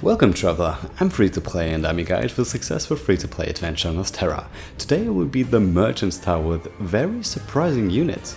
Welcome traveler, I'm free-to-play and I'm your guide for successful free-to-play adventure on Terra. Today I will be the Merchant Star with very surprising units.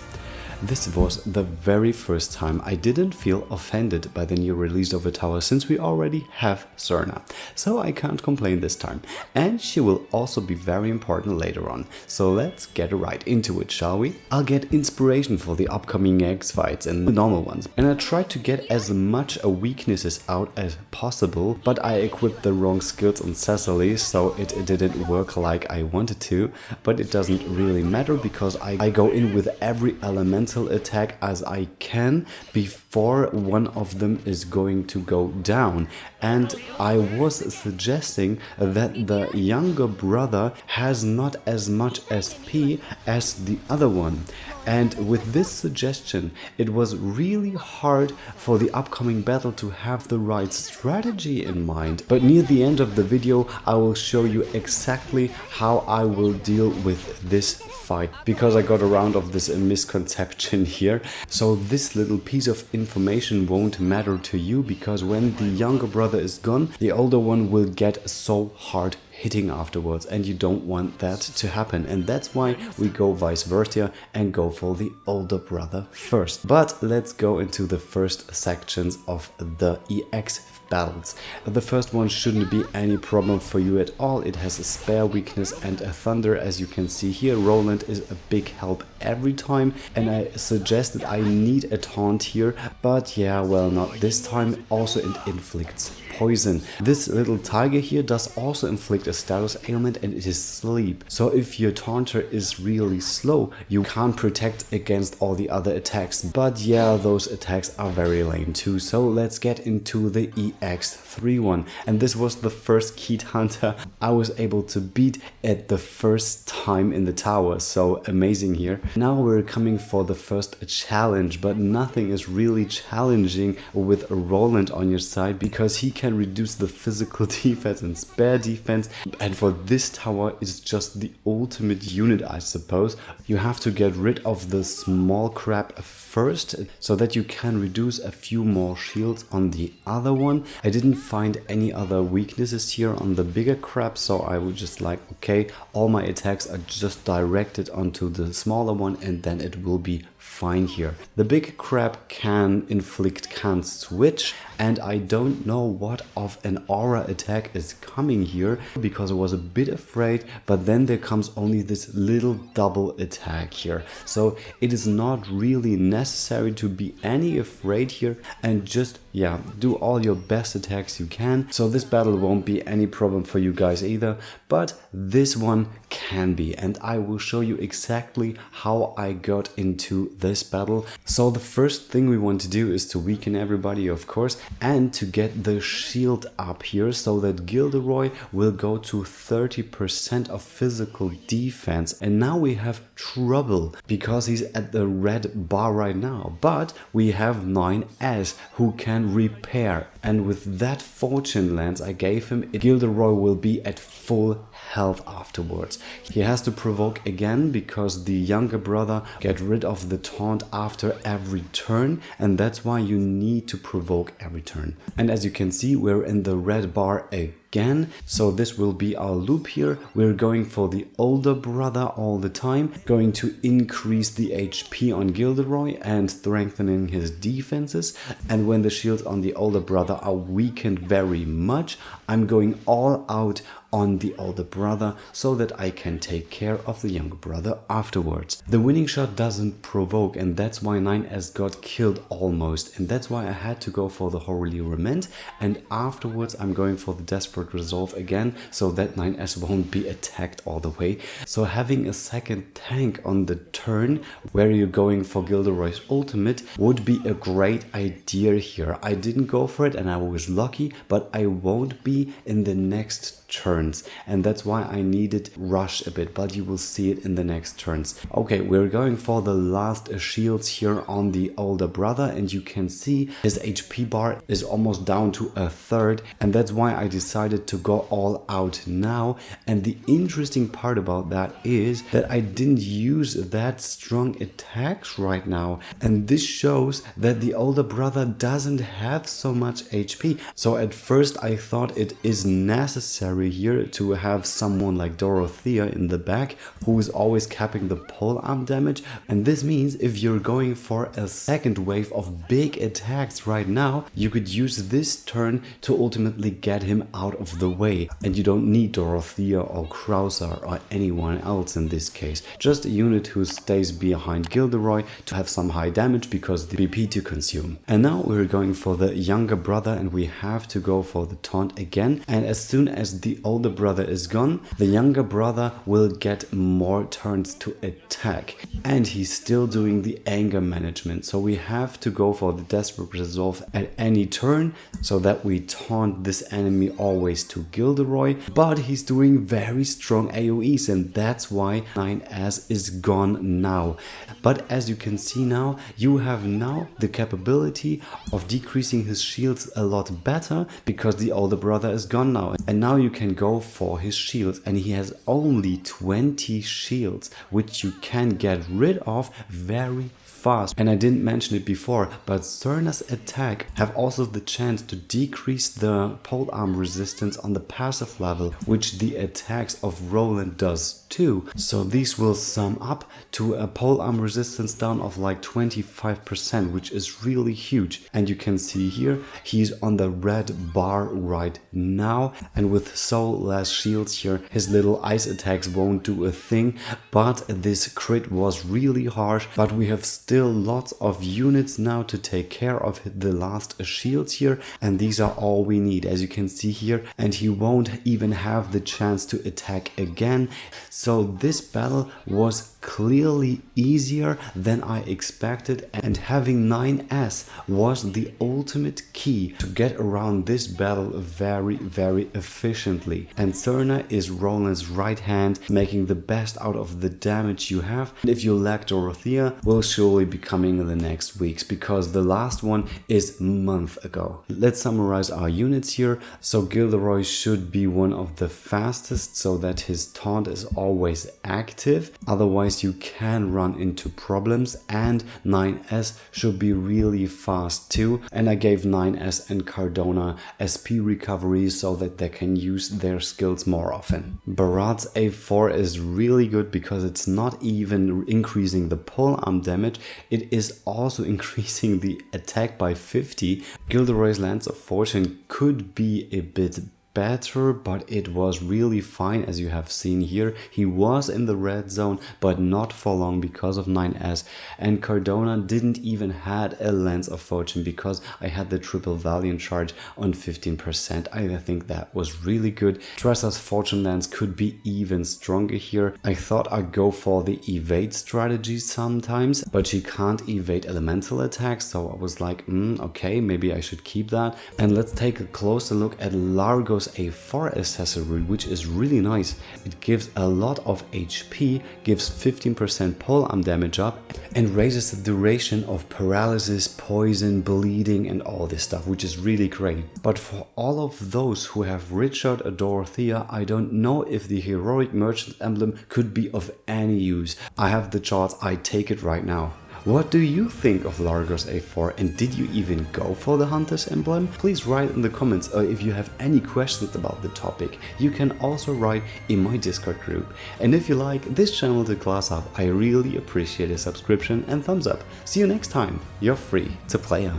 This was the very first time I didn't feel offended by the new release of a tower since we already have Serna, so I can't complain this time. And she will also be very important later on, so let's get right into it, shall we? I'll get inspiration for the upcoming EX fights and the normal ones, and I tried to get as much weaknesses out as possible, but I equipped the wrong skills on Cecily, so it didn't work like I wanted to, but it doesn't really matter because I go in with every elemental attack as I can before one of them is going to go down. And I was suggesting that the younger brother has not as much SP as the other one. And with this suggestion, it was really hard for the upcoming battle to have the right strategy in mind. But near the end of the video, I will show you exactly how I will deal with this fight, because I got around of this misconception here. So this little piece of information won't matter to you, because when the younger brother is gone, the older one will get so hard hitting afterwards, and you don't want that to happen, and that's why we go vice versa and go for the older brother first. But let's go into the first sections of the EX battles. The first one shouldn't be any problem for you at all. It has a spare weakness and a thunder, as you can see here. Roland is a big help every time, and I suggested I need a taunt here, but yeah, well, not this time. Also it inflicts poison. This little tiger here does also inflict a status ailment, and it is sleep. So if your taunter is really slow, you can't protect against all the other attacks. But yeah, those attacks are very lame too. So let's get into the EX3 one. And this was the first Keat Hunter I was able to beat at the first time in the tower. So amazing here. Now we're coming for the first challenge, but nothing is really challenging with Roland on your side, because he can reduce the physical defense and spare defense, and for this tower it's just the ultimate unit, I suppose. You have to get rid of the small crab first so that you can reduce a few more shields on the other one. I didn't find any other weaknesses here on the bigger crab, so I would just like, okay, all my attacks are just directed onto the smaller one, and then it will be fine here. The big crab can inflict, can switch, and I don't know what of an aura attack is coming here, because I was a bit afraid, but then there comes only this little double attack here. So it is not really necessary to be any afraid here, and just, yeah, do all your best attacks you can. So this battle won't be any problem for you guys either, but this one can be, and I will show you exactly how I got into this battle. So the first thing we want to do is to weaken everybody, of course, and to get the shield up here so that GLpYh will go to 30% of physical defense. And now we have trouble because he's at the red bar right now, but we have 9S who can repair, and with that fortune lance I gave him, GLpYh will be at full health afterwards. He has to provoke again because the younger brother get rid of the taunt after every turn, and that's why you need to provoke every turn. And as you can see, we're in the red bar again, so this will be our loop here. We're going for the older brother all the time, going to increase the HP on GLpYh and strengthening his defenses, and when the shields on the older brother are weakened very much, I'm going all out on the older brother so that I can take care of the younger brother afterwards. The winning shot doesn't provoke, and that's why 9S got killed almost, and that's why I had to go for the Holy Lament, and afterwards I'm going for the Desperate Resolve again so that 9S won't be attacked all the way. So having a second tank on the turn where you're going for GLpYh's ultimate would be a great idea here. I didn't go for it and I was lucky, but I won't be in the next turns, and that's why I needed rush a bit, but you will see it in the next turns. Okay, we're going for the last shields here on the older brother, and you can see his HP bar is almost down to a third, and that's why I decided decided to go all out now, and the interesting part about that is that I didn't use that strong attacks right now, and this shows that the older brother doesn't have so much HP. So at first I thought it is necessary here to have someone like Dorothea in the back who is always capping the polearm damage, and this means if you're going for a second wave of big attacks right now, you could use this turn to ultimately get him out of the way, and you don't need Dorothea or Krauser or anyone else in this case, just a unit who stays behind GLpYh to have some high damage because the BP to consume. And now we're going for the younger brother, and we have to go for the taunt again, and as soon as the older brother is gone, the younger brother will get more turns to attack, and he's still doing the anger management, so we have to go for the desperate resolve at any turn so that we taunt this enemy always to GLpYh, but he's doing very strong AoEs, and that's why 9S is gone now. But as you can see now, you have now the capability of decreasing his shields a lot better because the older brother is gone now, and now you can go for his shields, and he has only 20 shields, which you can get rid of very fast. And I didn't mention it before, but Cerna's attack have also the chance to decrease the polearm resistance on the passive level, which the attacks of Roland does too. So these will sum up to a polearm resistance down of like 25%, which is really huge. And you can see here he's on the red bar right now, and with so less shields here, his little ice attacks won't do a thing. But this crit was really harsh, but we have still lots of units now to take care of the last shields here, and these are all we need, as you can see here, and he won't even have the chance to attack again. So this battle was clearly easier than I expected, and having 9S was the ultimate key to get around this battle very efficiently. And Cerna is Roland's right hand, making the best out of the damage you have. And if you lack Dorothea, will surely be coming in the next weeks, because the last one is a month ago. Let's summarize our units here. So GLpYh should be one of the fastest, so that his taunt is always active, otherwise you can run into problems, and 9S should be really fast too. And I gave 9S and Cardona SP recovery so that they can use their skills more often. Barat's A4 is really good because it's not even increasing the polearm damage, it is also increasing the attack by 50. GLpYh's Lance of Fortune could be a bit better, but it was really fine. As you have seen here, he was in the red zone, but not for long because of 9S. And Cardona didn't even had a Lance of Fortune because I had the triple Valiant charge on 15%. I think that was really good. Tressa's Fortune Lance could be even stronger here. I thought I'd go for the evade strategy sometimes, but she can't evade elemental attacks, so I was like, okay, maybe I should keep that. And let's take a closer look at Largo's A4 accessory, which is really nice. It gives a lot of HP, gives 15% polearm damage up, and raises the duration of paralysis, poison, bleeding, and all this stuff, which is really great. But for all of those who have Richard or Dorothea, I don't know if the heroic merchant emblem could be of any use. I have the charts, I take it right now. What do you think of Largo's A4, and did you even go for the Hunter's emblem? Please write in the comments, or if you have any questions about the topic, you can also write in my Discord group. And if you like this channel to class up, I really appreciate a subscription and thumbs up. See you next time, you're free to play.